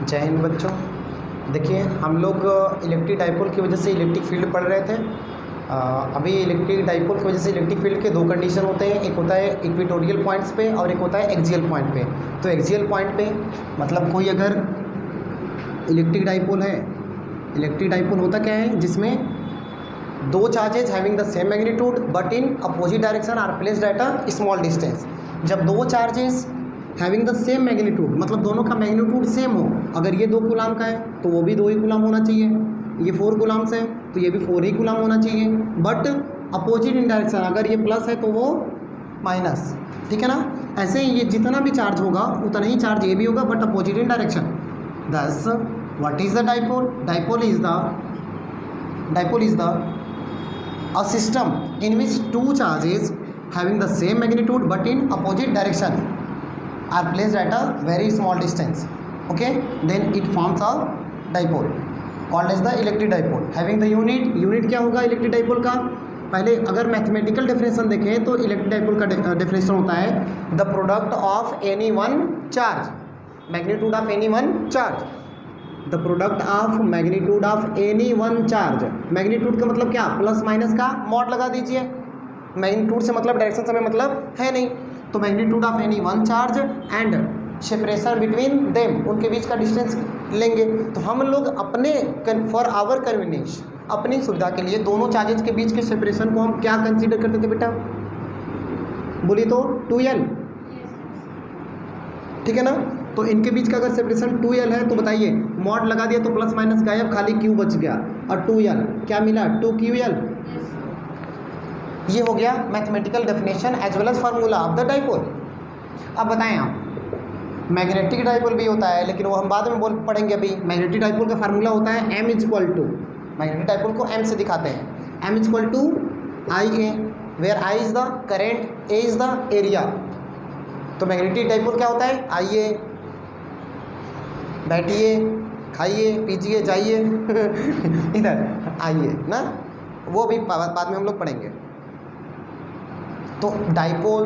जय हिंद बच्चों। देखिए हम लोग इलेक्ट्रिक डाइपोल की वजह से इलेक्ट्रिक फील्ड पढ़ रहे थे। अभी इलेक्ट्रिक डाइपोल की वजह से इलेक्ट्रिक फील्ड के दो कंडीशन होते हैं, एक होता है इक्वेटोरियल पॉइंट्स पे और एक होता है एक्सियल पॉइंट पे। तो एक्सियल पॉइंट पे मतलब कोई अगर इलेक्ट्रिक डाइपोल है, इलेक्ट्रिक डाइपोल होता क्या है जिसमें दो charges having the same magnitude but in opposite direction are placed at a small distance. जब दो charges having the same magnitude मतलब दोनों का मैग्नीट्यूड सेम हो, अगर ये 2 कूलाम का है तो वो भी 2 ही कूलाम होना चाहिए, ये 4 कूलाम्स है तो ये भी 4 ही कूलाम होना चाहिए, बट अपोजिट इन डायरेक्शन अगर ये प्लस है तो वो माइनस। ठीक है ना। ऐसे ही ये जितना भी चार्ज होगा उतना ही चार्ज ये भी होगा बट अपोजिट इन डायरेक्शन। दस what is the dipole? Dipole is the a system in which two charges having the same magnitude but in opposite direction are placed at a very small distance. Okay, then it forms a dipole called as the electric dipole having the unit क्या होगा electric dipole का? पहले अगर mathematical definition देखें तो electric dipole का definition होता है the product of any one charge, magnitude of any one charge, the product of magnitude of any one charge. Magnitude का मतलब क्या? प्लस माइनस का मॉड लगा दीजिए। मैग्नीट्यूड से मतलब डायरेक्शन से मतलब है नहीं, तो magnitude of any one charge and separation between them, उनके बीच का डिस्टेंस लेंगे। तो हम लोग अपने फॉर आवर कन्वीनियंस, अपनी सुविधा के लिए दोनों चार्जेस के बीच के सेपरेशन को हम क्या कंसीडर करते थे बेटा? बोलिए तो 2L। ठीक है ना। तो इनके बीच का अगर सेपरेशन 2L है तो बताइए मॉड लगा दिया तो प्लस माइनस गायब, खाली Q बच गया और 2L क्या मिला? 2QL। ये हो गया mathematical definition as well as formula of the dipole. अब बताएं आप, मैग्नेटिक डाइपोल भी होता है लेकिन वो हम बाद में पढ़ेंगे। अभी मैग्नेटिक डाइपोल का फार्मूला होता है M equal to, magnetic dipole को M से दिखाते हैं, M equal to IA where I is the current, A is the area. तो मैग्नेटिक डाइपोल क्या होता है? आइए बैठिए, खाइए, पीजिए, जाइए इधर आइए ना, वो भी बाद में हम लोग पढ़ेंगे। तो डाइपोल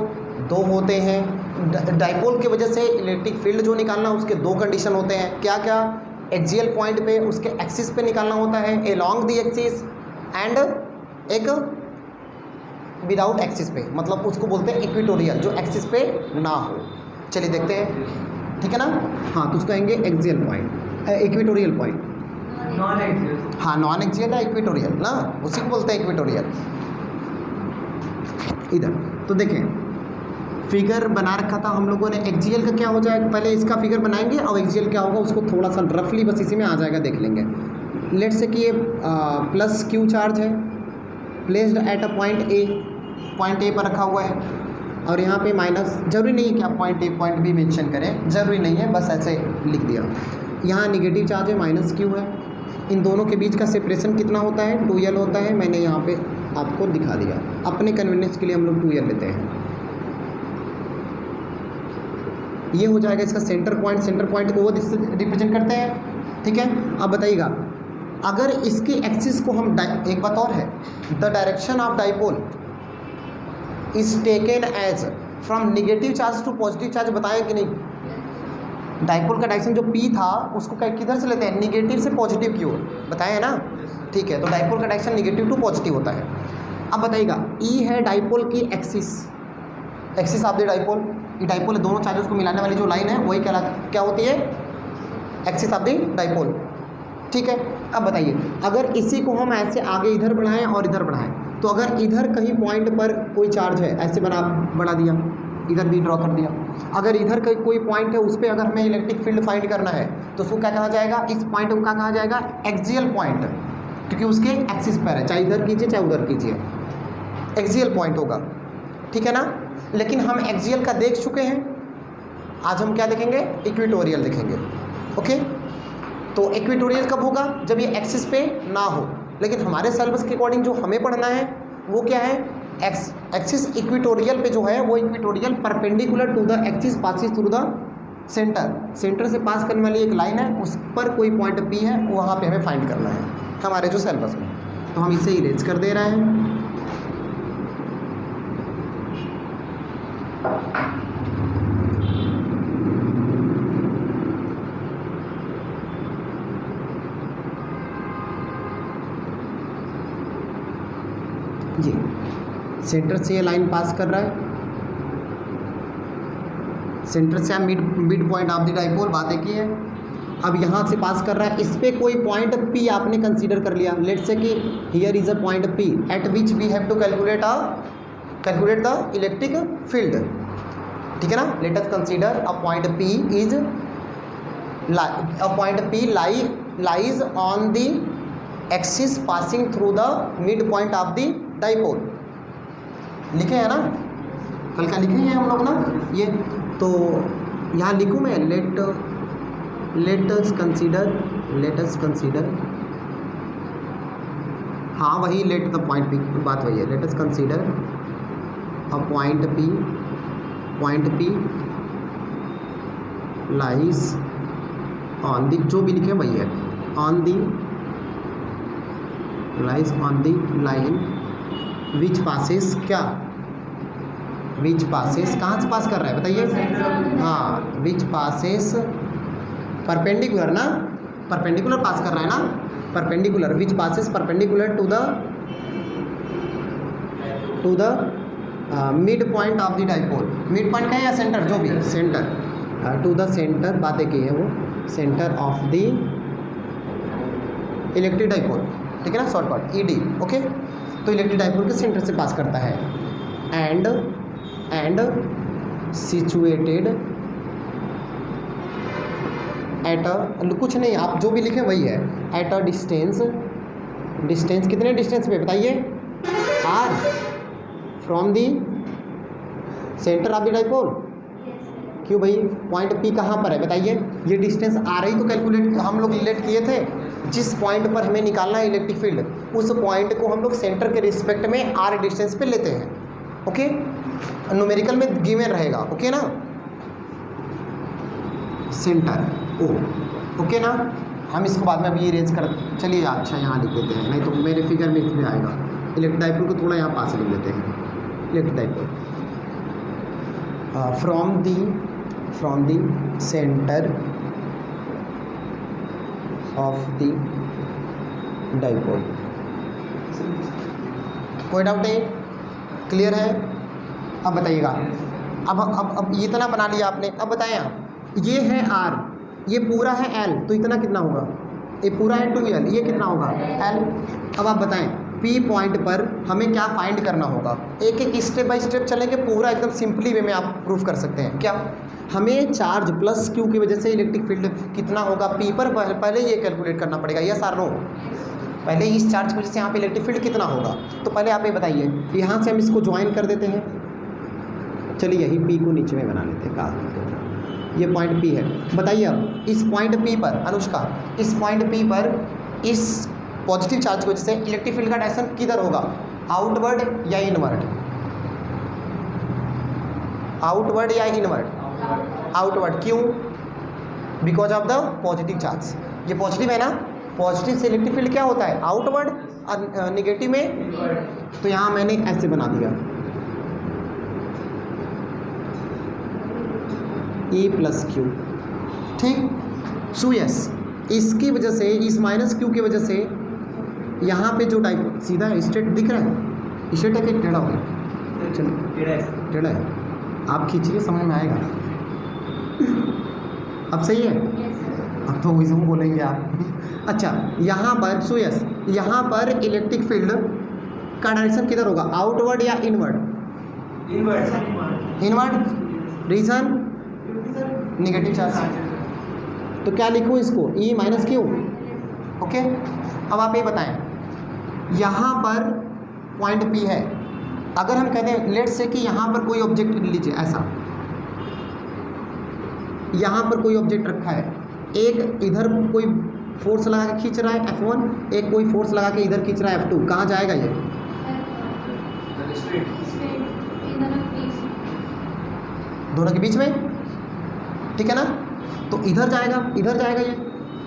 दो होते हैं। डाइपोल की वजह से इलेक्ट्रिक फील्ड जो निकालना उसके दो कंडीशन होते हैं। क्या क्या? एक्सियल पॉइंट पे उसके एक्सिस पे निकालना होता है, एलॉन्ग द एक्सिस, एंड एक विदाउट एक्सिस पे, मतलब उसको बोलते हैं इक्वेटोरियल, जो एक्सिस पे ना हो। चलिए देखते हैं। ठीक है ना। हाँ तो उसको कहेंगे axial point, equatorial point. Non axial. हाँ नॉन एक्सियल या इक्वेटोरियल ना, उसी को बोलते हैं इक्वेटोरियल। इधर तो देखें फिगर बना रखा था हम लोगों ने। एक्सियल का क्या हो जाएगा, पहले इसका फिगर बनाएंगे और एक्सियल क्या होगा उसको थोड़ा सा रफली बस इसी में आ जाएगा, देख लेंगे। लेट से कि ये प्लस Q चार्ज है placed at a point A, point A पर रखा हुआ है, और यहाँ पे माइनस, जरूरी नहीं है कि आप point A point B mention करें, जरूरी नहीं है, बस ऐसे लिख दिया। यहाँ नेगेटिव चार्ज है, माइनस Q है। इन दोनों के बीच का सेपरेशन कितना होता है? 2L होता है। मैंने यहाँ पे आपको दिखा दिया, अपने कन्वीनियंस के लिए हम लोग 2L लेते हैं। ये हो जाएगा इसका सेंटर पॉइंट, सेंटर पॉइंट को वो रिप्रेजेंट करते हैं। ठीक है। अब बताइएगा अगर इसकी एक्सिस को हम एक बात और है, the direction of dipole is taken as from negative charge to positive charge, बताएं कि नहीं? डाइपोल का डायरेक्शन जो P था उसको किधर से लेते हैं? निगेटिव से पॉजिटिव की ओर, बताया है ना। ठीक है, तो डाइपोल का डायरेक्शन निगेटिव टू पॉजिटिव होता है। अब बताइएगा E है डाइपोल की axis, axis of the dipole. ये डाइपोल है, दोनों चार्जेस को मिलाने वाली जो लाइन है वही क्या होती है? Axis of the dipole. ठीक है। अब बताइए अगर इसी को हम ऐसे आगे इधर बढ़ाएं और इधर बढ़ाएं, तो अगर इधर कहीं पॉइंट पर कोई चार्ज है, ऐसे बढ़ा दिया, इधर भी ड्रॉ कर दिया, अगर इधर कोई पॉइंट है उस पर अगर हमें इलेक्ट्रिक फील्ड फाइंड करना है तो उसको क्या कहा जाएगा? इस पॉइंट को क्या कहा जाएगा? एक्सियल पॉइंट, क्योंकि उसके एक्सिस पर है, चाहे इधर कीजिए चाहे उधर कीजिए, एक्सियल पॉइंट होगा। ठीक है ना। लेकिन हम एक्सियल का देख चुके हैं, आज हम क्या देखेंगे? इक्वेटोरियल देखेंगे। ओके। तो इक्वेटोरियल कब होगा? जब ये एक्सिस पे ना हो। लेकिन हमारे सिलेबस के अकॉर्डिंग जो हमें पढ़ना है वो क्या है? एक्सिस इक्वेटोरियल पे जो है वो equatorial perpendicular to the axis passes through the centre, centre से पास करने वाली एक लाइन है, उस पर कोई पॉइंट P है, वहाँ पे हमें फाइंड करना है हमारे जो सिलेबस में। तो हम इसे इरेज कर दे रहे हैं। ये सेंटर से ये लाइन पास कर रहा है, सेंटर से mid point of the dipole, बात एक ही है। अब यहाँ से पास कर रहा है, इस पे कोई पॉइंट P आपने कंसीडर कर लिया। लेट्स से कि here is a point P at which we have to calculate the electric field, ठीक है ना। Let us consider a point P is lies on the axis passing through the mid point of the dipole. लिखे हैं ना, कल का लिखे हैं हम लोग ना ये। तो यहाँ लिखूँ मैं, लेट अस कंसीडर, हाँ वही लेट द पॉइंट P, बात वही है। Late us consider a point P lies on the, जो भी लिखे वही है, lies on the line which passes, क्या विच पासेस, कहाँ से पास कर रहा है बताइए। हाँ, विच पासेस परपेंडिकुलर ना, परपेंडिकुलर पास कर रहा है ना, perpendicular, which passes perpendicular to the mid point of the dipole. Mid point का है या सेंटर, जो भी सेंटर, टू द सेंटर, बातें की है वो, centre of the electric dipole, ठीक है ना, शॉर्टकट ED, ओके। तो इलेक्ट्रिक डाइपोल के सेंटर से पास करता है, एंड सिचुएटेड एट अ, कुछ नहीं, आप जो भी लिखें वही है, एट अ डिस्टेंस कितने डिस्टेंस पे बताइए, R from the centre of the dipole. क्यों भाई, पॉइंट P कहाँ पर है बताइए। ये डिस्टेंस R ही तो कैलकुलेट हम लोग रिलेट किए थे, जिस पॉइंट पर हमें निकालना है इलेक्ट्रिक फील्ड, उस पॉइंट को हम लोग सेंटर के रिस्पेक्ट में R डिस्टेंस पे लेते हैं, ओके। न्यूमेरिकल में गिवन रहेगा, ओके ना, सेंटर O, ओके ना। हम इसको बाद में अभी इरेज कर, चलिए अच्छा यहाँ लिख देते हैं, नहीं तो मेरे फिगर में इसमें आएगा। इलेक्ट्रिक डाइपोल को थोड़ा यहाँ पास लिख लेते हैं, electric dipole from the centre of the dipole. कोई डाउट नहीं, क्लियर है। अब बताइएगा, अब इतना बना लिया आपने, अब बताएं आप, ये है R, ये पूरा है L, तो इतना कितना होगा, ये पूरा है 2L, ये कितना होगा L। अब आप बताएं P पॉइंट पर हमें क्या फाइंड करना होगा, एक एक स्टेप बाय स्टेप चलेंगे, पूरा एकदम सिंपली वे में आप प्रूफ कर सकते हैं। क्या, हमें चार्ज प्लस Q की वजह से इलेक्ट्रिक फील्ड कितना होगा P पर, पहले ये कैलकुलेट करना पड़ेगा, यस और नो। पहले इस चार्ज की वजह से यहाँ पे इलेक्ट्रिक फील्ड कितना होगा, तो पहले आप ये बताइए। यहाँ से हम इसको ज्वाइन कर देते हैं, चलिए यही P को नीचे में बना लेते हैं, कहा ये पॉइंट P है। बताइए अब इस पॉइंट P पर, अनुष्का, इस पॉइंट P पर इस पॉजिटिव चार्ज की वजह से इलेक्ट्रिक फील्ड का डायरेक्शन किधर होगा, आउटवर्ड या इनवर्ड, आउटवर्ड या इनवर्ड, आउटवर्ड। क्यों, because of the positive charge, ये पॉजिटिव है ना, पॉजिटिव से इलेक्ट्रिक फील्ड क्या होता है आउटवर्ड, और निगेटिव में, तो यहाँ मैंने ऐसे बना दिया E प्लस Q, ठीक। सो यस, इसकी वजह से, इस माइनस Q की वजह से यहाँ पे जो टाइप सीधा स्ट्रेट दिख रहा है, स्ट्रेट है कि टेढ़ा हो गया, चलो टेढ़ा है, आप खींचिए समझ में आएगा। अब सही है, अब तो विज़म बोलेंगे आप। अच्छा, यहाँ पर सो यस, यहाँ पर इलेक्ट्रिक फील्ड का डायरेक्शन किधर होगा, आउटवर्ड या inward, inward. Reason negative charge, तो क्या लिखूँ इसको, E माइनस Q, ओके। अब आप ये बताएं, यहाँ पर पॉइंट P है, अगर हम कहते हैं लेट्स से कि यहाँ पर कोई ऑब्जेक्ट लीजिए, ऐसा यहाँ पर कोई ऑब्जेक्ट रखा है, एक इधर कोई फोर्स लगा के खींच रहा है F1, एक कोई फोर्स लगा के इधर खींच रहा है F2, कहाँ जाएगा ये, दोनों के बीच में, ठीक है ना। तो इधर जाएगा ये,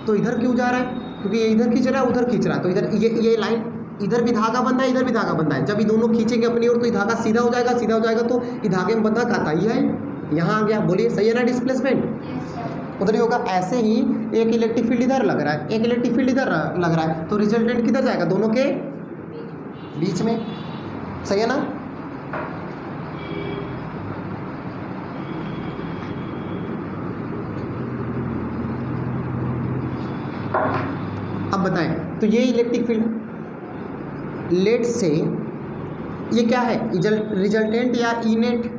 तो इधर क्यों जा रहा है, क्योंकि ये इधर खींच रहा है, उधर खींच रहा है, तो इधर ये लाइन, इधर भी धागा बंधा है, इधर भी धागा बंधा है। जब ये दोनों खींचेंगे अपनी ओर तो ये धागा सीधा हो जाएगा, तो ये धागे में बंधा खाता ही है, यहाँ आ गया, बोलिए सही है ना, डिस्प्लेसमेंट उधर ही होगा। ऐसे ही एक इलेक्ट्रिक फील्ड इधर लग रहा है, एक इलेक्ट्रिक फील्ड इधर लग रहा है, तो रिजल्टेंट किधर जाएगा, दोनों के बीच में। सही है ना? अब बताएं, तो ये इलेक्ट्रिक फील्ड, लेट से ये क्या है, रिजल्टेंट या इनेट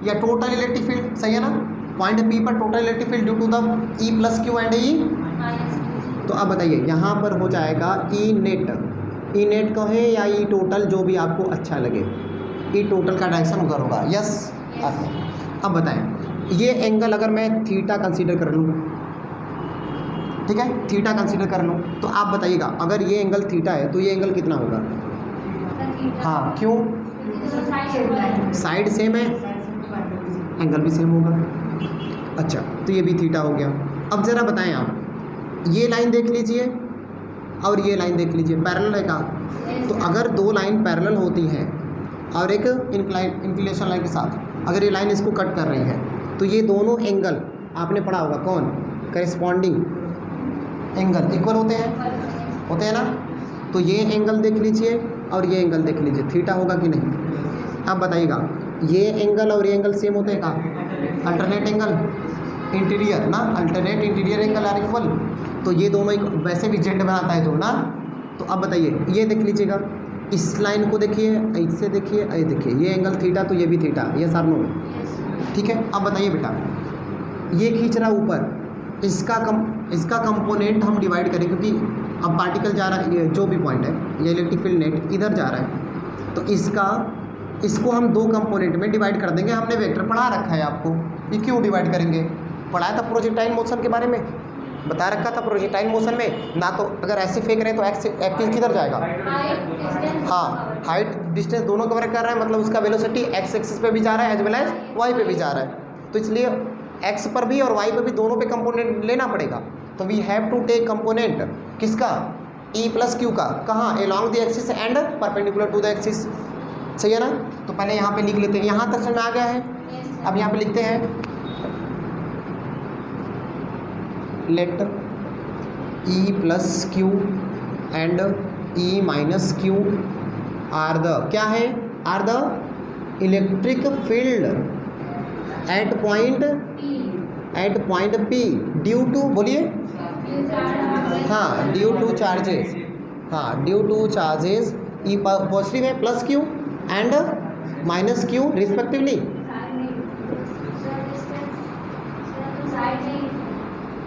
या टोटल इलेक्ट्रिक फील्ड, सही है ना? पॉइंट पी पर total electric field due to the E plus Q and E. तो अब बताइए यहाँ पर हो जाएगा ई नेट, ई नेट कहे या ई टोटल, जो भी आपको अच्छा लगे, ई टोटल का डायरेक्शन उधर होगा। यस। अब बताएं, ये एंगल अगर मैं थीटा कंसीडर कर लूँ, ठीक है, थीटा कंसीडर कर लूँ, तो आप बताइएगा अगर ये एंगल थीटा है तो ये एंगल कितना होगा? हाँ, क्यों? साइड सेम है, एंगल भी सेम होगा। अच्छा, तो ये भी थीटा हो गया। अब ज़रा बताएं आप, ये लाइन देख लीजिए और ये लाइन देख लीजिए, पैरेलल है का? तो अगर दो लाइन पैरेलल होती हैं और एक इंक्लिनेशन लाइन के साथ अगर ये लाइन इसको कट कर रही है, तो ये दोनों एंगल आपने पढ़ा होगा, कौन? करेस्पॉन्डिंग एंगल इक्वल होते हैं ना? तो ये एंगल देख लीजिए और ये एंगल देख लीजिए, थीटा होगा कि नहीं? अब बताइएगा, ये एंगल और ये एंगल सेम होते हैं का? अल्टरनेट एंगल, इंटीरियर ना, alternate interior angle are equal. तो ये दोनों एक वैसे भी जेड बनाता है जो ना। तो अब बताइए, ये देख लीजिएगा, इस लाइन को देखिए, इससे देखिए, ये देखिए, ये एंगल थीटा तो ये भी थीटा, ये सर नो, ठीक है। अब बताइए बेटा, ये खींच रहा ऊपर, इसका कंपोनेंट हम डिवाइड करें, क्योंकि अब पार्टिकल जा रहा है, ये जो भी पॉइंट है, ये इलेक्ट्रिक फील्ड नेट इधर जा रहा है, तो इसको हम दो कंपोनेंट में डिवाइड कर देंगे। हमने वेक्टर पढ़ा रखा है आपको, ये क्यों डिवाइड करेंगे? पढ़ाया था प्रोजेक्टाइल मोशन के बारे में, बता रखा था प्रोजेक्टाइल मोशन में ना। तो अगर ऐसे फेंक रहे हैं तो एक्स किधर जाएगा? हाँ, हाइट डिस्टेंस दोनों कवर कर रहा है, मतलब उसका वेलोसिटी एक्स एक्सिस पे भी जा रहा है एज वेल एज वाई पे भी जा रहा है। तो इसलिए एक्स पर भी और वाई पर भी दोनों पे कंपोनेंट लेना पड़ेगा। तो we have to take component किसका? ई प्लस क्यू का। कहाँ? Along the axis and perpendicular to the axis, सही है ना? तो पहले यहाँ पे लिख लेते हैं, यहाँ तक समझ में आ गया है। अब यहाँ पे लिखते हैं, let E plus Q and E minus Q are the, क्या है? Are the electric field at point P due to, बोलिए, हाँ, ड्यू टू चार्जेस, हाँ, due to charges, E positive है, plus Q and minus Q respectively.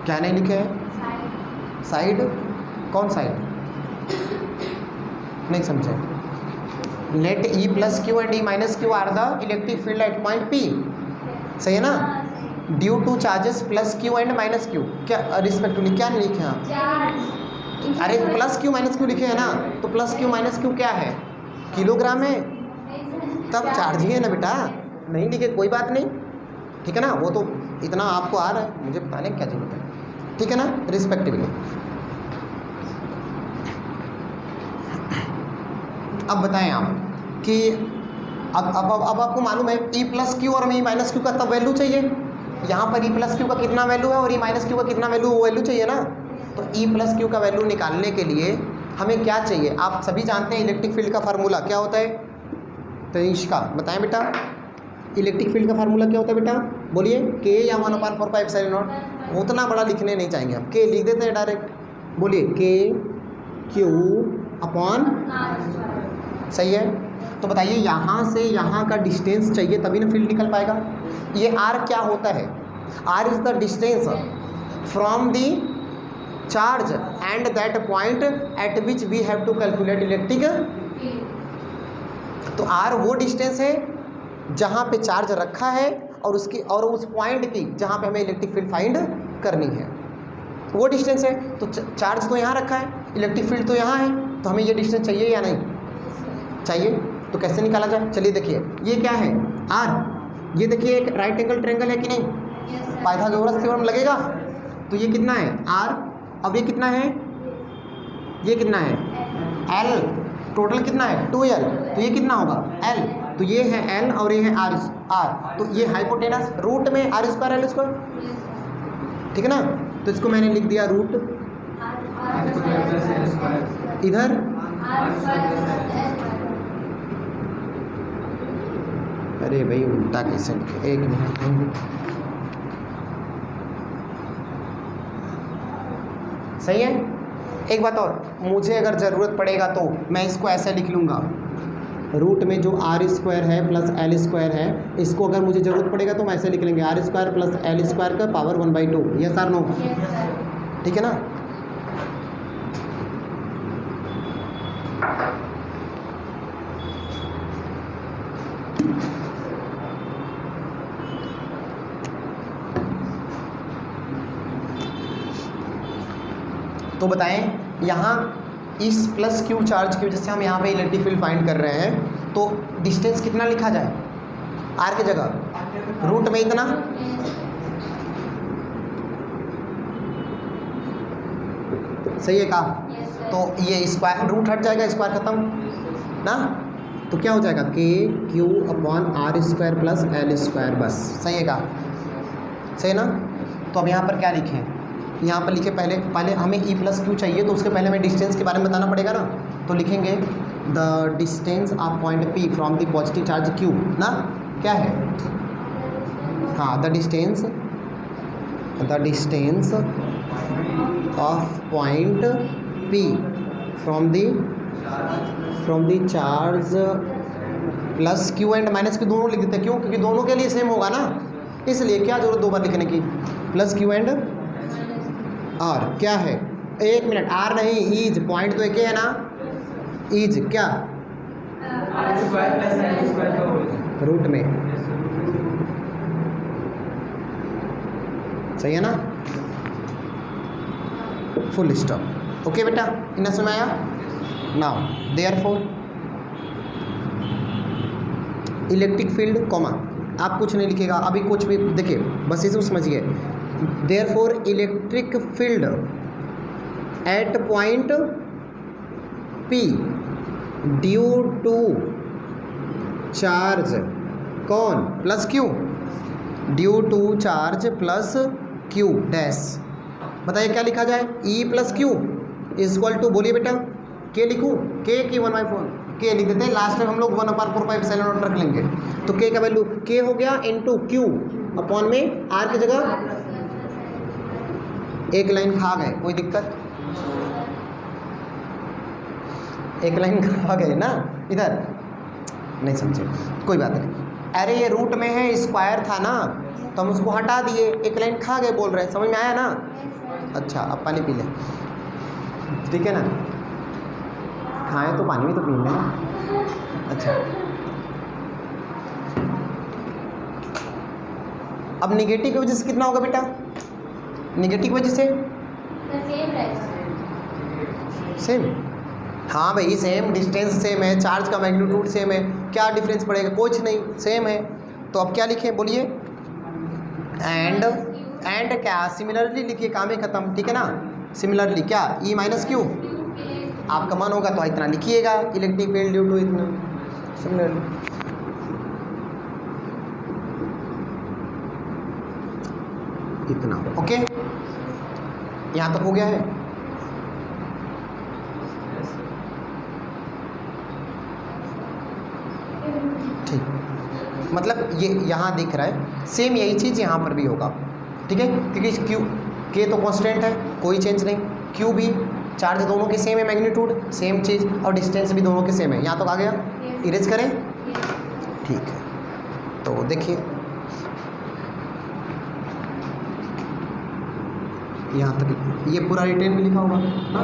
क्या नहीं लिखे है? साइड, कौन साइड? नहीं समझे। Let E plus Q and E minus Q are the electric field at point P, सही है ना? Due to charges plus Q and minus Q, क्या रिस्पेक्टिवली, क्या नहीं लिखे आप? अरे प्लस क्यू माइनस क्यू लिखे हैं ना, तो प्लस क्यू माइनस क्यू क्या है? किलोग्राम है, तब चार्ज ही है ना बेटा। नहीं लिखे कोई बात नहीं, ठीक है ना? वो तो इतना आपको आ रहा है, मुझे बताने की क्या जरूरत है, ठीक है ना? रिस्पेक्टिवली। अब बताएं आप कि अब आपको मालूम है ई प्लस क्यू और ई माइनस क्यू का तब वैल्यू चाहिए। यहाँ पर ई प्लस क्यू का कितना वैल्यू है और ई माइनस क्यू का कितना वैल्यू, वो वैल्यू चाहिए ना। तो ई प्लस क्यू का वैल्यू निकालने के लिए हमें क्या चाहिए? आप सभी जानते हैं इलेक्ट्रिक फील्ड का फार्मूला क्या होता है? तो इसका बताएं बेटा, इलेक्ट्रिक फील्ड का फार्मूला क्या होता है बेटा? बोलिए। के या 1/4πε0। उतना बड़ा लिखने नहीं चाहेंगे हम, के लिख देते हैं डायरेक्ट। बोलिए, के क्यू अपॉन, सही है। तो बताइए, यहाँ से यहाँ का डिस्टेंस चाहिए तभी ना फील्ड निकल पाएगा। ये आर क्या होता है? R is the distance from the charge and that point at which we have to calculate electric. तो आर वो डिस्टेंस है जहाँ पे चार्ज रखा है और उस पॉइंट की जहाँ पे हमें इलेक्ट्रिक फील्ड फाइंड करनी है, वो डिस्टेंस है। तो चार्ज तो यहाँ रखा है, इलेक्ट्रिक फील्ड तो यहाँ है, तो हमें ये डिस्टेंस चाहिए या नहीं चाहिए? तो कैसे निकाला जाए? चलिए देखिए, ये क्या है? आर। ये देखिए एक राइट एंगल ट्रायंगल है कि नहीं? पाइथागोरस थ्योरम लगेगा। तो ये कितना है? आर। अब ये कितना है? ये कितना है? एल। टोटल कितना है? 2l। तो ये कितना होगा? एल। तो ये है एल और ये है आर। तो ये हाइपोटेनस रूट में आर स्क्वायर एल स्क्वायर, ठीक है ना? तो इसको मैंने लिख दिया रूट, इधर अरे भाई उल्टा कैसे लिखे, एक मिनट। सही है। एक बात और, मुझे अगर ज़रूरत पड़ेगा तो मैं इसको ऐसे लिख लूँगा, रूट में जो आर स्क्वायर है प्लस एल स्क्वायर है, इसको अगर मुझे ज़रूरत पड़ेगा तो मैं ऐसे लिख लेंगे R square plus L square का पावर 1/2। Yes or no? ठीक है ना। तो बताएं, यहाँ इस प्लस क्यू चार्ज की वजह से हम यहाँ पे इलेक्ट्रिक फील्ड फाइंड कर रहे हैं, तो डिस्टेंस कितना लिखा जाए आर की जगह? रूट में इतना, सही है कहा? तो ये स्क्वायर रूट हट जाएगा, स्क्वायर खत्म ना, तो क्या हो जाएगा K Q upon are square plus L square, बस। सही है कहा? सही है ना। तो अब यहाँ पर क्या लिखें? यहाँ पर लिखे पहले हमें ई प्लस क्यू चाहिए, तो उसके पहले हमें डिस्टेंस के बारे में बताना पड़ेगा ना। तो लिखेंगे the distance of point P from the positive charge Q ना, क्या है? हाँ, the distance of point P from the charge plus Q and minus Q दोनों लिख देते हैं। क्यों? क्योंकि दोनों के लिए सेम होगा ना, इसलिए क्या जरूरत दो बार लिखने की। प्लस क्यू एंड आर क्या है? एक मिनट, आर नहीं, ईज, पॉइंट तो एक ही है ना, ईज क्या? रूट में, सही है ना। Full stop. ओके बेटा, इतना समझ आया? Now therefore electric field comma, आप कुछ नहीं लिखेगा अभी, कुछ भी देखिए, बस इसे समझिए। Therefore electric field at point P due to charge कौन? Plus Q, due to charge plus Q dash. बताइए क्या लिखा जाए? E plus Q is equal to, बोलिए बेटा, के लिखूँ? के की 1/4 के लिख देते हैं, लास्ट में हम लोग 1/4 रख लेंगे। तो के का वैल्यू के हो गया इंटू क्यू अपॉन में आर की जगह एक लाइन खा गए, कोई दिक्कत? एक लाइन खा गए ना, इधर नहीं समझे, कोई बात नहीं। अरे ये रूट में है, स्क्वायर था ना, तो हम उसको हटा दिए, एक लाइन खा गए बोल रहे हैं, समझ में आया ना? अच्छा, अब पानी पी लें, ठीक है ना। खाएं तो पानी भी तो पी लें ना। अच्छा, अब निगेटिव की वजह से कितना होगा बेटा? निगेटिव की वजह से सेम, हाँ भाई सेम, डिस्टेंस सेम है, चार्ज का मैग्नीट्यूड सेम है, क्या डिफरेंस पड़ेगा? कुछ नहीं, सेम है। तो अब क्या लिखें, बोलिए? एंड क्या? सिमिलरली लिखिए, काम ही खत्म, ठीक है ना। सिमिलरली क्या? ई माइनस क्यू, आपका मन होगा तो इतना लिखिएगा, इलेक्ट्रिक फील्ड ड्यू टू इतना, सिमिलरली। इतना, ओके, यहाँ तक हो गया है। ठीक, मतलब ये यहाँ दिख रहा है, सेम यही चीज़ यहाँ पर भी होगा, ठीक है, क्योंकि क्यू के तो कांस्टेंट है, कोई चेंज नहीं, क्यू भी, चार्ज दोनों के सेम है, मैग्नीट्यूड सेम चीज़, और डिस्टेंस भी दोनों के सेम है। यहाँ तक आ गया? इरेज करें? ठीक है, तो देखिए यहाँ तक ये पूरा रिटेन में लिखा होगा ना।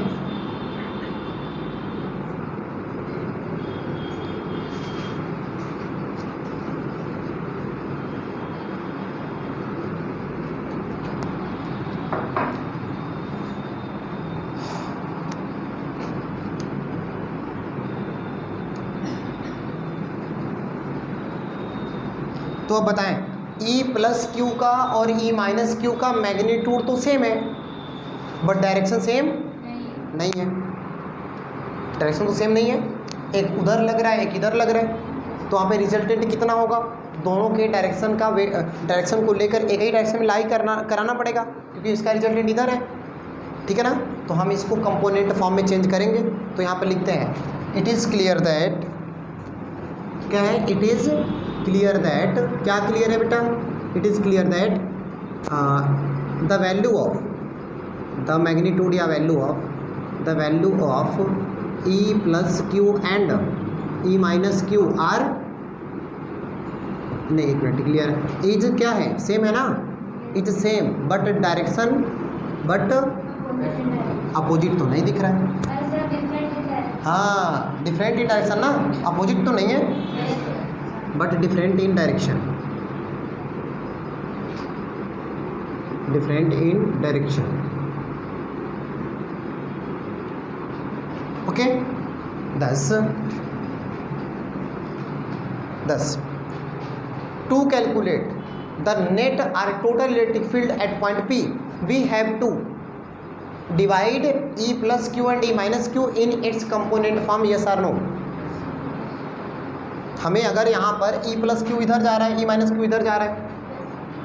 तो अब बताएं, E प्लस क्यू का और E माइनस क्यू का मैग्नीट्यूड तो सेम है, बट डायरेक्शन सेम नहीं है। डायरेक्शन तो सेम नहीं है, एक उधर लग रहा है, एक इधर लग रहा है, तो वहाँ पे रिजल्टेंट कितना होगा? दोनों के डायरेक्शन का डायरेक्शन को लेकर एक ही डायरेक्शन में लाई कराना पड़ेगा, क्योंकि इसका रिजल्टेंट इधर है, ठीक है ना। तो हम इसको कंपोनेंट फॉर्म में चेंज करेंगे। तो यहाँ पर लिखते हैं, इट इज़ क्लियर दैट, क्या है? इट इज़ क्लियर दैट, क्या क्लियर है बेटा, it is clear that the value of the magnitude या value of E plus Q and E minus Q R, नहीं एक मिनट, क्लियर इज क्या है, सेम है ना, is same but direction but opposite तो नहीं दिख रहा है। हाँ डिफरेंट इन डायरेक्शन ना, अपोजिट तो नहीं है but different in direction, different in direction. Okay 10 to calculate the net or total electric field at point P, we have to divide E plus Q and E minus Q in its component form, yes or no। हमें अगर यहाँ पर E plus Q इधर जा रहा है, E minus Q इधर जा रहा है,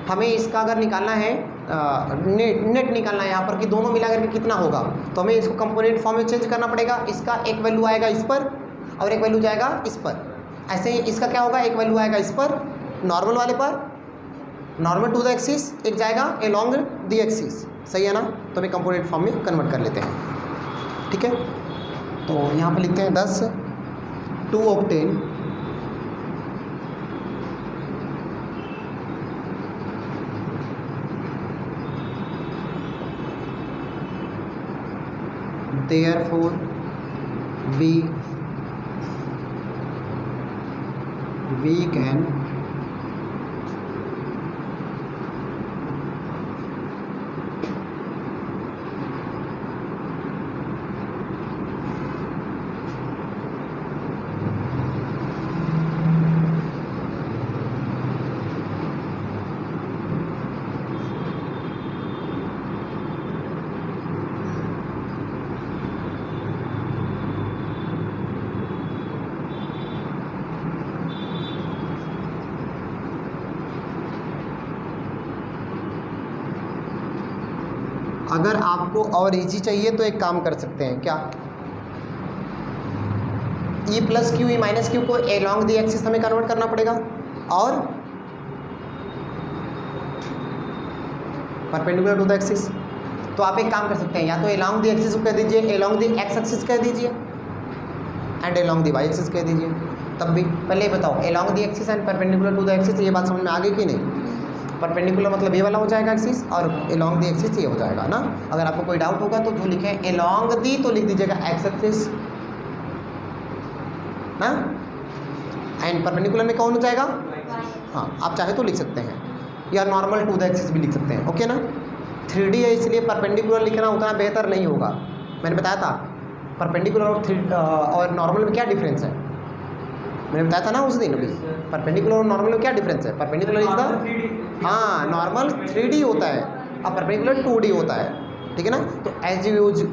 हमें इसका अगर निकालना है नेट निकालना है यहाँ पर कि दोनों मिला करके कितना होगा, तो हमें इसको कंपोनेंट फॉर्म में चेंज करना पड़ेगा। इसका एक वैल्यू आएगा इस पर और एक वैल्यू जाएगा इस पर, ऐसे ही इसका क्या होगा, एक वैल्यू आएगा इस पर नॉर्मल वाले पर, नॉर्मल टू द एक्सिस, एक जाएगा एलोंग द एक्सिस, सही है ना। तो हमें कंपोनेंट फॉर्म में कन्वर्ट कर लेते हैं, ठीक है। तो यहाँ पर लिखते हैं 10 to obtain therefore we can अगर आपको और इजी चाहिए तो एक काम कर सकते हैं, क्या, E plus Q E minus Q को एलॉन्ग द एक्सिस हमें कन्वर्ट करना पड़ेगा और परपेंडिकुलर टू द एक्सिस। तो आप एक काम कर सकते हैं, या तो एलॉन्ग द एक्सिस को कह दीजिए, एलॉन्ग द एक्स एक्सिस कह दीजिए and along the y axis कह दीजिए। तब भी पहले ये बताओ, along the axis and perpendicular to the axis, ये बात समझ में आ गई कि नहीं। परपेंडिकुलर मतलब ये वाला हो जाएगा एक्सिस और एलॉन्ग द एक्सिस ये हो जाएगा ना। अगर आपको कोई डाउट होगा तो जो लिखे एलॉन्ग दी तो लिख दीजिएगा एक्स एक्सिस ना, एंड परपेंडिकुलर में कौन हो जाएगा, हाँ आप चाहे तो लिख सकते हैं, या नॉर्मल टू द एक्सिस भी लिख सकते हैं, ओके ना। 3D है इसलिए परपेंडिकुलर लिखना उतना बेहतर नहीं होगा। मैंने बताया था परपेंडिकुलर और नॉर्मल में क्या डिफरेंस है, मैंने बताया था ना उस दिन अभी। परपेंडिकुलर और नॉर्मल में क्या डिफरेंस है, परपेंडिकुलर इज द, हाँ नॉर्मल 3D होता है और परपेंडिकुलर 2D होता है, ठीक है ना। तो एज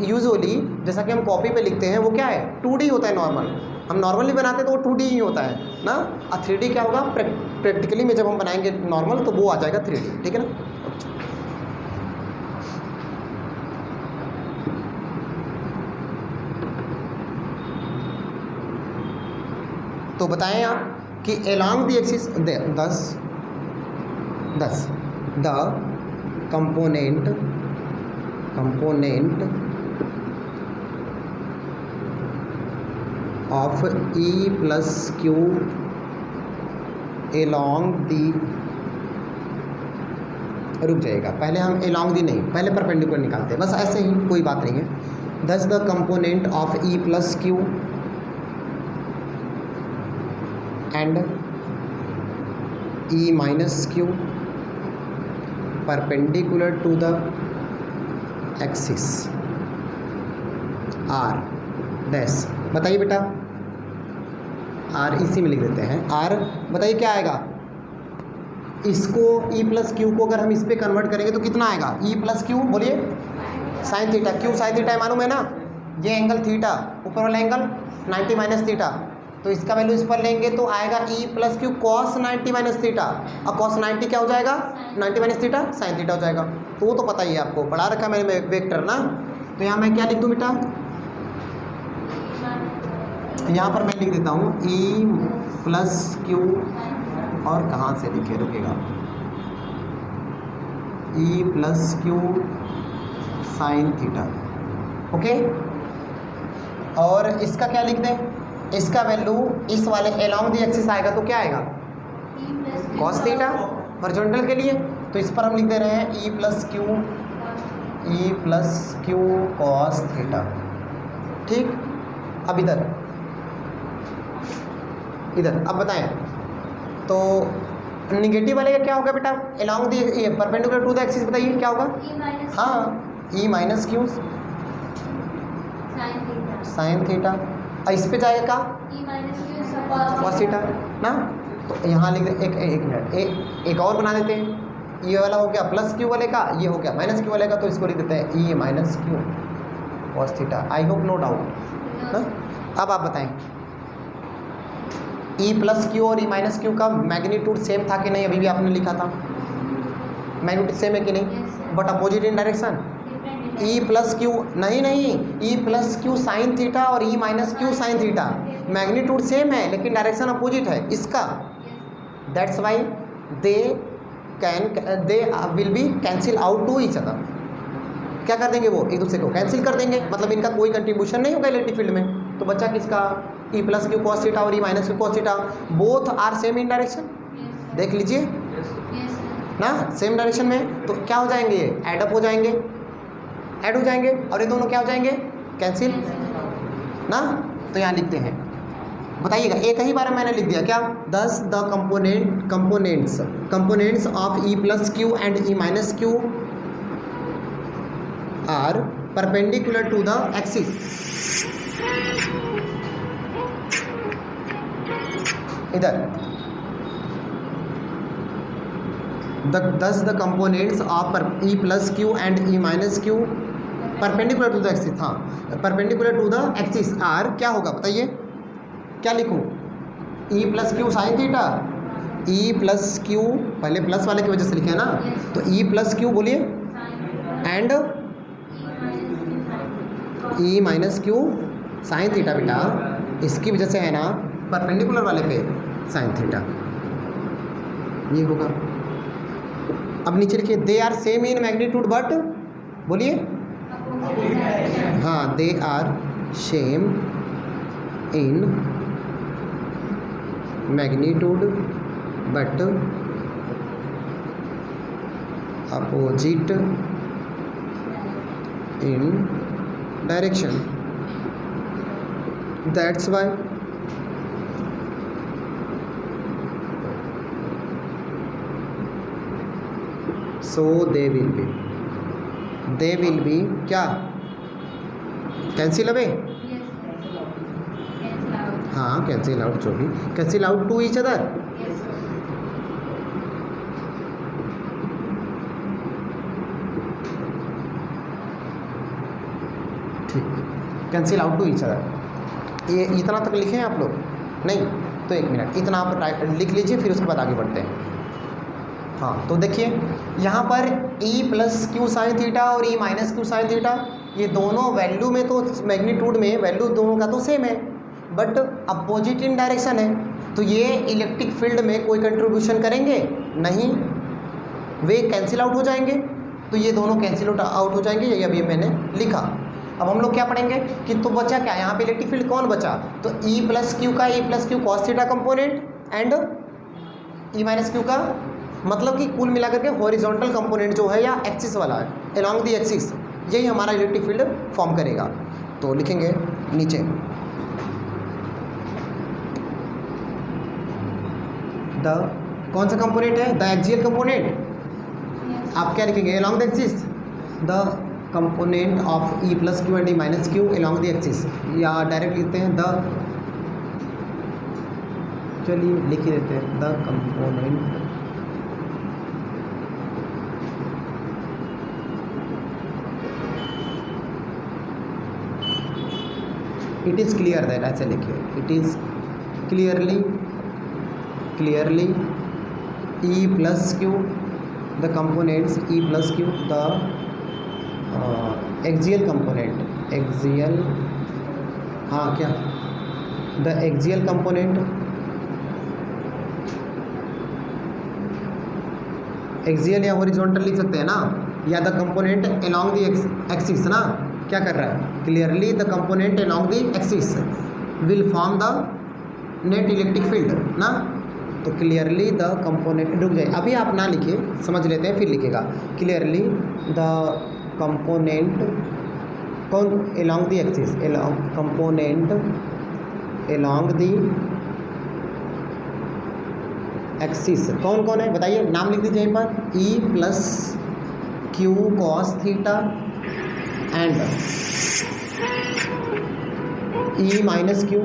यूजुअली जैसा कि हम कॉपी पे लिखते हैं वो क्या है 2D होता है नॉर्मल, हम नॉर्मली बनाते तो वो 2D ही होता है ना। और 3D क्या होगा, प्रैक्टिकली में जब हम बनाएंगे नॉर्मल तो वो आ जाएगा 3D, ठीक है ना। तो बताएं आप कि along the axis 10 the component of E plus Q along the, रुक जाएगा, पहले हम एलॉन्ग दी नहीं, पहले परपेंडिकुलर निकालते हैं, बस ऐसे ही, कोई बात नहीं है। 10 the component of E plus Q and E minus Q perpendicular to the axis r dash. बताइए बेटा, आर इसी में लिख देते हैं आर। बताइए क्या आएगा, इसको E प्लस क्यू को अगर हम इस पर कन्वर्ट करेंगे तो कितना आएगा, E प्लस क्यू, बोलिए sine theta, Q sine theta मालूम है ना, ये एंगल थीटा, ऊपर वाला एंगल 90 माइनस थीटा, तो इसका वैल्यू इस पर लेंगे तो आएगा E plus Q cos 90 minus theta, और कॉस 90 क्या हो जाएगा, 90 माइनस थीटा साइन थीटा हो जाएगा। तो वो तो पता ही है आपको, पढ़ा रखा है मैंने वेक्टर ना। तो यहाँ मैं क्या लिख दूँ बेटा, यहाँ पर मैं लिख देता हूँ E प्लस क्यू और कहाँ से लिखे, रुकेगा, ई plus Q sine theta. Okay, और इसका क्या लिख दें, इसका वैल्यू इस वाले अलोंग द एक्सिस आएगा तो क्या आएगा, कॉस थीटा हॉरिजॉन्टल के लिए, तो इस पर हम लिख दे रहे हैं ई प्लस क्यू कॉस थीटा। ठीक, अब इधर अब बताएं, तो निगेटिव वाले का क्या होगा बेटा, along the perpendicular to the axis, बताइए क्या होगा, हाँ e minus Q sine theta, और इस पे जाएगा कॉस थीटा ना, तो यहाँ लिख दे, एक मिनट, एक और बना देते हैं, ये वाला हो गया प्लस क्यू वाले का, ये हो गया माइनस क्यू वाले का, तो इसको लिख देते हैं E minus Q cos theta. I hope no doubt ना। अब आप बताएं, ई प्लस क्यू और ई माइनस क्यू का मैग्नीट्यूड सेम था कि नहीं, अभी भी आपने लिखा था, मैग्नीट्यूड सेम है कि नहीं, but opposite in direction, E plus Q नहीं, E plus Q sine theta और E minus Q sine theta magnitude same है लेकिन डायरेक्शन अपोजिट है इसका, that's why they will be cancel out to each other. क्या कर देंगे, वो एक दूसरे को कैंसिल कर देंगे, मतलब इनका कोई कंट्रीब्यूशन नहीं होगा इलेक्ट्रिक फील्ड में, तो बच्चा किसका, E plus Q cos theta और E minus Q cos theta, both are same in direction, देख लीजिए ना, सेम डायरेक्शन में, तो क्या हो जाएंगे, ये एडअप हो जाएंगे, ऐड हो जाएंगे, और ये दोनों क्या हो जाएंगे, कैंसिल ना। तो यहाँ लिखते हैं, बताइएगा, एक ही बार मैंने लिख दिया क्या, thus the components of E plus Q and E minus Q are perpendicular to the axis. इधर the components of E plus Q and E minus Q perpendicular to the axis, हाँ perpendicular to the axis are, क्या होगा बताइए, क्या लिखूँ, E plus Q sine theta, E plus Q, पहले plus वाले की वजह से लिखे है ना, तो ई प्लस क्यू बोलिए and E minus Q sine theta, बेटा इसकी वजह से है ना परपेंडिकुलर वाले पे साइन थीटा, ये होगा। अब नीचे लिखिए, they are same in magnitude but, बोलिए, हाँ they are same in magnitude but opposite in direction, that's why so they will be क्या, कैंसिल अवे, हाँ कैंसिल आउट, जो भी cancel out to each other, ठीक, cancel out to each other. ये इतना तक लिखे हैं आप लोग, नहीं तो एक मिनट, इतना आप लिख लीजिए, फिर उसके बाद आगे बढ़ते हैं। हाँ तो देखिए यहाँ पर ई प्लस क्यू साइन थीटा और E minus Q sine theta, ये दोनों वैल्यू में तो मैग्नीट्यूड में वैल्यू दोनों का तो सेम है, बट अपोजिट इन डायरेक्शन है, तो ये इलेक्ट्रिक फील्ड में कोई कंट्रीब्यूशन करेंगे नहीं, वे कैंसिल आउट हो जाएंगे, तो ये दोनों कैंसिल आउट हो जाएंगे, यही अभी मैंने लिखा। अब हम लोग क्या पढ़ेंगे कि तो बचा क्या, यहाँ पे इलेक्ट्रिक फील्ड कौन बचा, तो ई प्लस क्यू का ई plus Q cos theta component and E minus Q का, मतलब कि कुल मिलाकर के हॉरिजॉन्टल कंपोनेंट जो है या एक्सिस वाला है, अलोंग द एक्सिस, यही हमारा इलेक्ट्रिक फील्ड फॉर्म करेगा। तो लिखेंगे नीचे, द कौन सा कंपोनेंट है, द एक्सियल कंपोनेंट, आप क्या लिखेंगे, along the axis, the component of E plus Q and E minus Q along the axis, या डायरेक्ट लिखते हैं द, चलिए लिख ही देते हैं, the component it is clear that, ऐसे लिखिए, it is clearly E plus Q, the components E plus Q, the axial component, axial, हाँ क्या, द एक्सियल कंपोनेंट एक्सियल या हॉरिजॉन्टल लिख सकते हैं ना, या the component along the axis ना, क्या कर रहा है, clearly the component along the axis will form the net electric field ना, तो क्लियरली द कंपोनेंट, रुक जाए अभी आप ना लिखिए, समझ लेते हैं फिर लिखेगा, क्लियरली द कंपोनेंट कौन along the axis, component along the axis कौन कौन है बताइए, नाम लिख दीजिए यहीं पर, ई plus Q cos theta and E minus Q,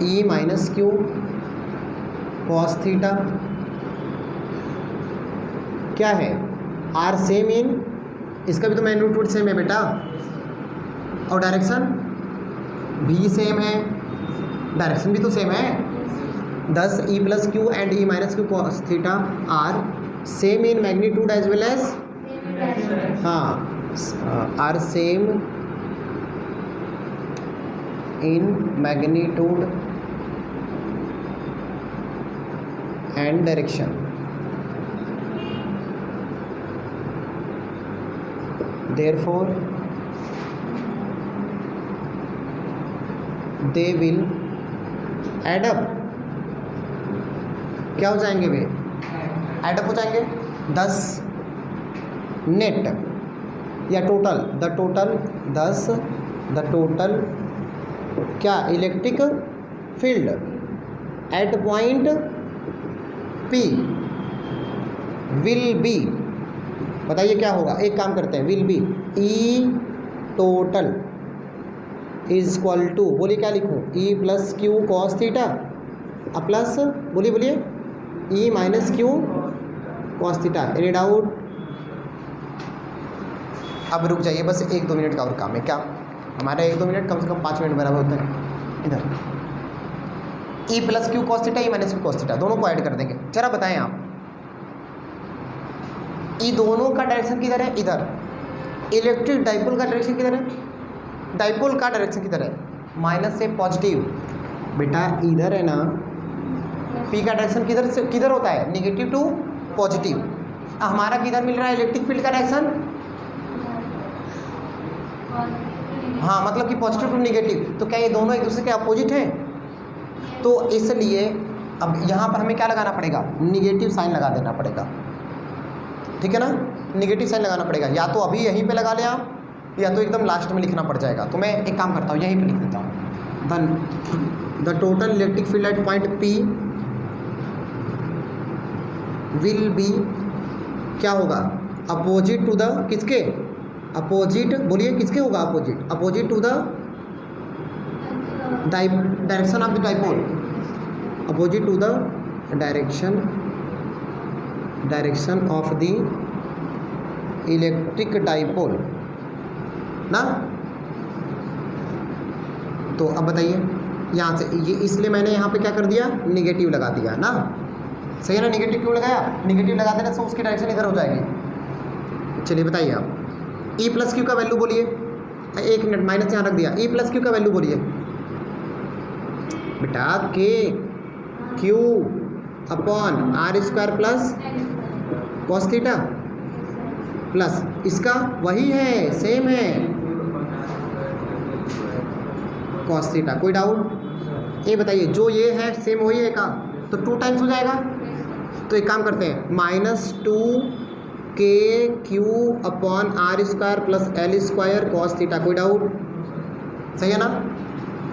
E minus Q cos theta क्या है, आर सेम इन, इसका भी तो मैग्नीट्यूड सेम है बेटा, और डायरेक्शन भी सेम है, डायरेक्शन भी तो सेम है, 10 E plus Q and E minus Q cos theta are same in magnitude as well as, हाँ are same in magnitude and direction, therefore they will add up, क्या हो जाएंगे वे, add up हो जाएंगे 10 नेट या total, the total 10, the total क्या electric field at point P will be, बताइए क्या होगा, एक काम करते हैं, will be E total is equal to, बोलिए क्या लिखूँ, E plus Q cos theta plus, बोलिए बोलिए E minus Q cos theta, any doubt. अब रुक जाइए, बस 1-2 मिनट का और काम है, क्या हमारा 1-2 मिनट कम से कम 5 मिनट बराबर होता है। इधर E plus Q cos theta, E minus Q cos theta दोनों को ऐड कर देंगे, जरा बताएं आप, ई दोनों का डायरेक्शन किधर है, इधर, इलेक्ट्रिक डाइपोल का डायरेक्शन किधर है, डाइपोल का डायरेक्शन किधर है, माइनस से पॉजिटिव, बेटा इधर है ना, पी का डायरेक्शन किधर से किधर होता है, निगेटिव टू पॉजिटिव, हमारा किधर मिल रहा है इलेक्ट्रिक फील्ड का डायरेक्शन, हाँ मतलब कि पॉजिटिव टू निगेटिव, तो क्या ये दोनों एक दूसरे के अपोजिट हैं, तो इसलिए अब यहाँ पर हमें क्या लगाना पड़ेगा, निगेटिव साइन लगा देना पड़ेगा, ठीक है ना, निगेटिव साइन लगाना पड़ेगा, या तो अभी यहीं पे लगा ले आप, या तो एकदम लास्ट में लिखना पड़ जाएगा, तो मैं एक काम करता हूँ यहीं पे लिख देता हूँ, the total electric field at point P will be, क्या होगा, अपोजिट टू द, किसके अपोजिट, बोलिए किसके होगा opposite, opposite to the direction of the dipole, opposite to the direction of the electric dipole ना। तो अब बताइए यहाँ से ये, इसलिए मैंने यहाँ पे क्या कर दिया, निगेटिव लगा दिया ना, सही है ना, निगेटिव क्यों लगाया, निगेटिव लगा देने से उसकी डायरेक्शन इधर हो जाएगी। चलिए बताइए आप, ई प्लस क्यू का वैल्यू बोलिए, 1 मिनट माइनस यहाँ रख दिया, ई प्लस क्यू का वैल्यू बोलिए बेटा, k Q upon are square plus cos theta plus इसका वही है, सेम है कॉस थीटा, कोई डाउट, ये बताइए जो ये है सेम वही है का, तो 2 टाइम्स हो जाएगा, तो एक काम करते हैं, -2 k Q upon are square plus L square cos theta, कोई डाउट, सही है ना।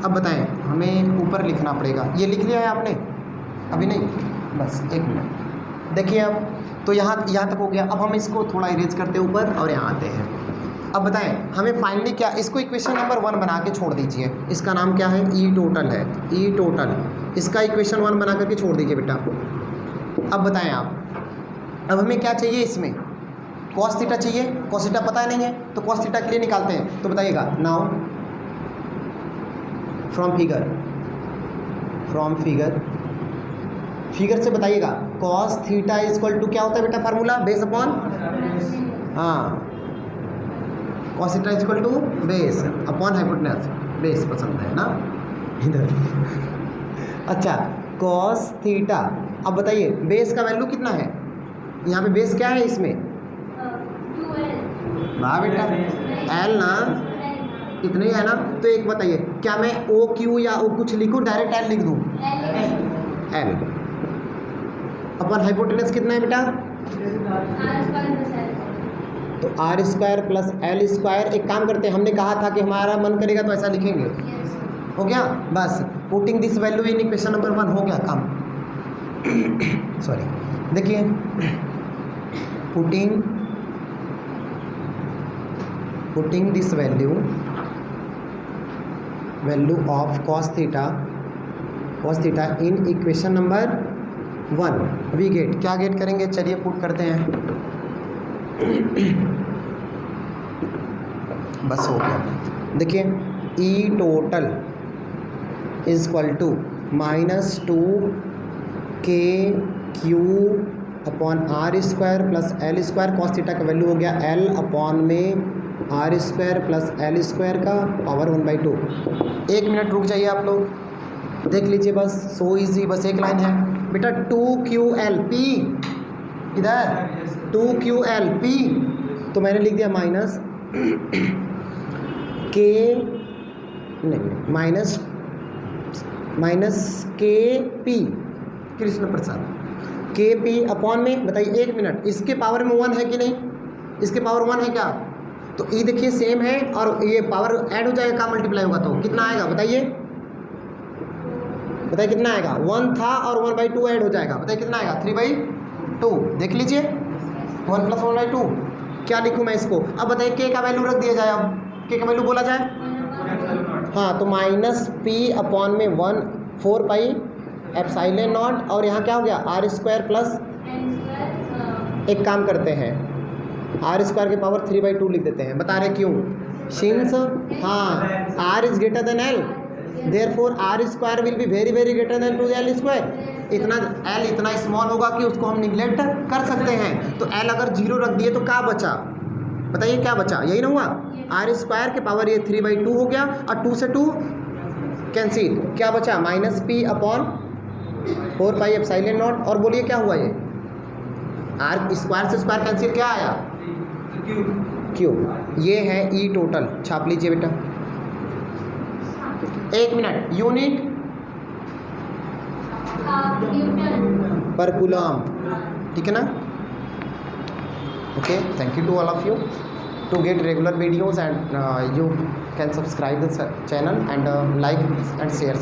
अब बताएं, हमें ऊपर लिखना पड़ेगा, ये लिख लिया है आपने, अभी नहीं, बस 1 मिनट देखिए अब, तो यहाँ तक हो गया, अब हम इसको थोड़ा इरेज करते हैं ऊपर और यहाँ आते हैं। अब बताएं हमें फाइनली क्या, इसको इक्वेशन नंबर 1 बना के छोड़ दीजिए, इसका नाम क्या है, ई टोटल है, ई टोटल, इसका इक्वेशन 1 बना करके छोड़ दीजिए बेटा। अब बताएं आप, अब हमें क्या चाहिए, इसमें कॉस थीटा चाहिए, कॉस थीटा पता नहीं है, तो कॉस थीटा के लिए निकालते हैं, तो बताइएगा नाउ फ्रॉम फिगर से बताइएगा, cos theta is equal to क्या होता है बेटा, फार्मूला बेस अपॉन, हाँ cos theta is equal to base upon hypotenuse, base पसंद है ना इधर अच्छा कॉस थीटा। अब बताइए बेस का वैल्यू कितना है, यहाँ पे बेस क्या है इसमें, वाह बेटा एल ना, इतना ही है ना। तो एक बताइए क्या मैं ओ क्यू या ओ कुछ लिखूँ, डायरेक्ट एल लिख दूँ, एल अपन हाइपोटेनस कितना है बेटा, तो r square plus L square. एक काम करते हैं, हमने कहा था कि हमारा मन करेगा तो ऐसा लिखेंगे, हो गया बस। Putting this value in equation number 1 हो गया काम। सॉरी देखिए putting this value of cos theta in equation number 1 we get, क्या गेट करेंगे, चलिए पुट करते हैं। बस हो गया। देखिए E total is equal to -2 upon are square plus L square. Cos theta का वैल्यू हो गया एल अपॉन में R square plus L square का पावर 1/2। 1 मिनट रुक जाइए आप लोग, देख लीजिए बस, सो इजी, बस एक लाइन है बेटा। 2QLP इधर 2QLP, तो मैंने लिख दिया माइनस के नहीं minus KP Krishna Prasad KP upon में, बताइए 1 मिनट, इसके पावर में 1 है कि नहीं, इसके पावर 1 है क्या, तो ये देखिए सेम है और ये पावर ऐड हो जाएगा, का मल्टीप्लाई होगा तो कितना आएगा बताइए कितना आएगा, 1 था और 1/2 ऐड हो जाएगा, बताइए कितना आएगा 3/2। देख लीजिए 1 + 1/2। क्या लिखूँ मैं इसको, अब बताइए के का वैल्यू रख दिया जाए, अब के का वैल्यू बोला जाए, हाँ तो -P अपॉन में 1/4πε0, और यहाँ क्या हो गया आर स्क्वायर प्लस, एक काम करते हैं आर स्क्वायर के पावर 3/2 लिख देते हैं, बता रहे क्यों, सिंस हाँ r is greater than l, therefore r square will be very very greater than 2l square. इतना एल इतना स्मॉल होगा कि उसको हम निगलेक्ट कर सकते हैं, तो एल अगर 0 रख दिए तो क्या बचा, बताइए क्या बचा, यही ना हुआ, आर स्क्वायर के पावर ये 3/2 हो गया और 2 से 2 कैंसिल, क्या बचा -P अपॉन 4πε0, और बोलिए क्या हुआ, ये आर स्क्वायर से स्क्वायर कैंसिल, क्या आया क्यू। ये है ई टोटल, छाप लीजिए बेटा। 1 मिनट, यूनिट पर कूलम, ठीक है ना। Okay, thank you to all of you. To get regular videos and you can subscribe the channel and like and share.